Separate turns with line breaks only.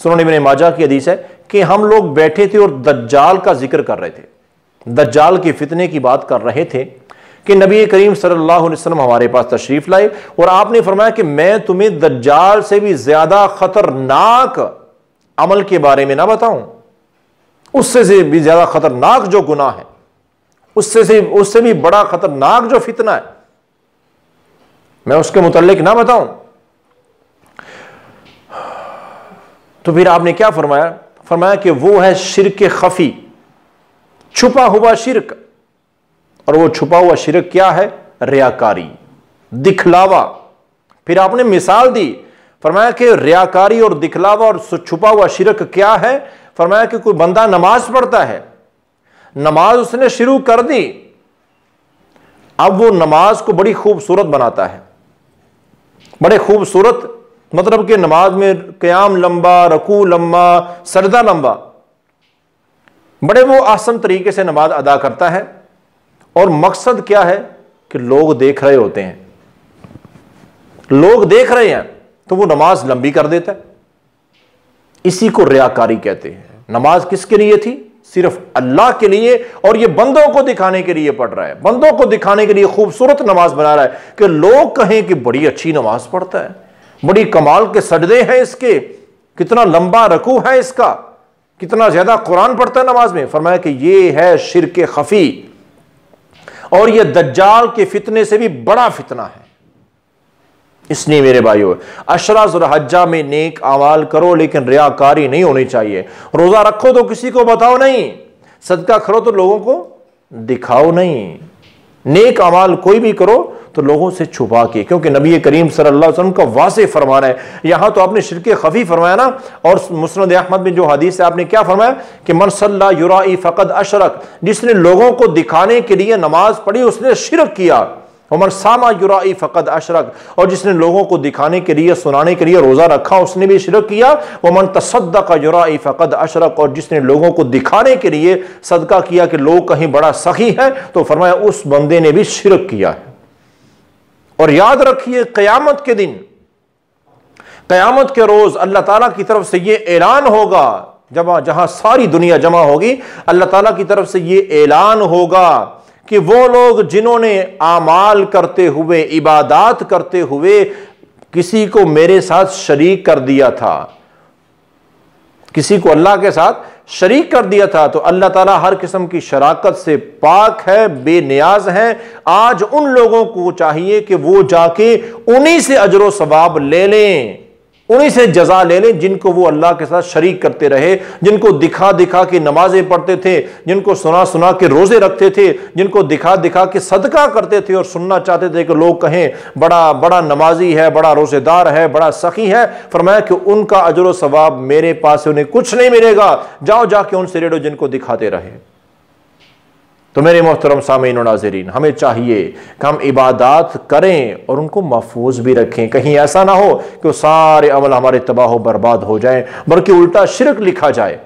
سنن ابن ماجہ کی حدیث ہے کہ ہم لوگ بیٹھے تھے اور دجال کا ذکر کر رہے تھے، دجال کے فتنے کی بات کر رہے تھے کہ نبی کریم صلی اللہ علیہ وسلم ہمارے پاس تشریف لائے اور آپ نے فرمایا کہ میں تمہیں دجال سے بھی زیادہ خطرناک عمل کے بارے میں نہ بتاؤں، اس سے بھی زیادہ خطرناک جو گناہ ہے، اس سے بھی بڑا خطرناک جو فتنہ ہے، میں اس کے متعلق نہ بتاؤں؟ تو پھر آپ نے کیا فرمایا؟ فرمایا کہ وہ ہے شرک خفی، چھپا ہوا شرک. اور وہ چھپا ہوا شرک کیا ہے؟ ریاکاری، دکھلاوا. پھر آپ نے مثال دی، فرمایا کہ ریاکاری اور دکھلاوا اور چھپا ہوا شرک کیا ہے؟ فرمایا کہ کوئی بندہ نماز پڑھتا ہے، نماز اس نے شروع کر دی، اب وہ نماز کو بڑی خوبصورت بناتا ہے، بڑے خوبصورت، مطلب کہ نماز میں قیام لمبا، رکوع لمبا، سجدہ لمبا، بڑے وہ احسن طریقے سے نماز ادا کرتا ہے. اور مقصد کیا ہے؟ کہ لوگ دیکھ رہے ہوتے ہیں، لوگ دیکھ رہے ہیں تو وہ نماز لمبی کر دیتا ہے. اسی کو ریاکاری کہتے ہیں. نماز کس کے لیے تھی؟ صرف اللہ کے لیے، اور یہ بندوں کو دکھانے کے لیے پڑھ رہا ہے، بندوں کو دکھانے کے لیے خوبصورت نماز بنا رہا ہے کہ لوگ کہیں کہ بڑی اچھی نماز پڑھتا ہے، بڑی کمال کے سجدے ہیں اس کے، کتنا لمبا رکوع ہے اس کا، کتنا زیادہ قرآن پڑھتا ہے نماز میں. فرمایا کہ یہ ہے شرک خفی، اور یہ دجال کے فتنے سے بھی بڑا فتنہ ہے. اس لیے میرے بھائیو، عشرہ ذو الحجہ میں نیک اعمال کرو لیکن ریاکاری نہیں ہونی چاہیے. روزہ رکھو تو کسی کو بتاؤ نہیں، صدقہ کرو تو لوگوں کو دکھاؤ نہیں، نیک اعمال کوئی بھی کرو تو لوگوں سے چھپا کے، کیونکہ نبی کریم صلی اللہ علیہ وسلم کا واضح فرمان ہے. یہاں تو آپ نے شرک خفی فرمایا نا، اور مسند احمد میں جو حدیث ہے آپ نے کیا فرمایا کہ من صلی یرائی فقد اشرک، جس نے لوگوں کو دکھانے کے لیے نماز پڑھی اس نے شرک کیا. ومن صام یرائی فقد اشرک، اور جس نے لوگوں کو دکھانے کے لیے، سنانے کے لیے روزہ رکھا اس نے بھی شرک کیا. ومن تصدق یرائی فقد اشرک، اور جس نے لوگوں کو دکھانے کے لیے صدقہ کیا کہ لوگ کہیں بڑا سخی ہے، تو فرمایا اس بندے نے بھی شرک کیا ہے. اور یاد رکھیے قیامت کے دن، قیامت کے روز اللہ تعالیٰ کی طرف سے یہ اعلان ہوگا، جہاں ساری دنیا جمع ہوگی، اللہ تعالیٰ کی طرف سے یہ اعلان ہوگا کہ وہ لوگ جنہوں نے اعمال کرتے ہوئے، عبادات کرتے ہوئے کسی کو میرے ساتھ شریک کر دیا تھا، کسی کو اللہ کے ساتھ شریک کر دیا تھا، تو اللہ تعالیٰ ہر قسم کی شراکت سے پاک ہے، بے نیاز ہے. آج ان لوگوں کو چاہیے کہ وہ جا کے انہی سے اجر و ثواب لے لیں، انہی سے جزا لے لیں جن کو وہ اللہ کے ساتھ شریک کرتے رہے، جن کو دکھا دکھا کے نمازیں پڑھتے تھے، جن کو سنا سنا کے روزے رکھتے تھے، جن کو دکھا دکھا کے صدقہ کرتے تھے اور سننا چاہتے تھے کہ لوگ کہیں بڑا نمازی ہے، بڑا روزے دار ہے، بڑا سخی ہے. فرمایا کہ ان کا اجر و ثواب میرے پاس انہیں کچھ نہیں ملے گا، جاؤ جا کے ان سے لے لو جن کو دکھاتے رہے. تو میرے محترم سامعین و ناظرین، ہمیں چاہیے کہ ہم عبادات کریں اور ان کو محفوظ بھی رکھیں. کہیں ایسا نہ ہو کہ وہ سارے عمل ہمارے تباہ و برباد ہو جائیں، بلکہ الٹا شرک لکھا جائے.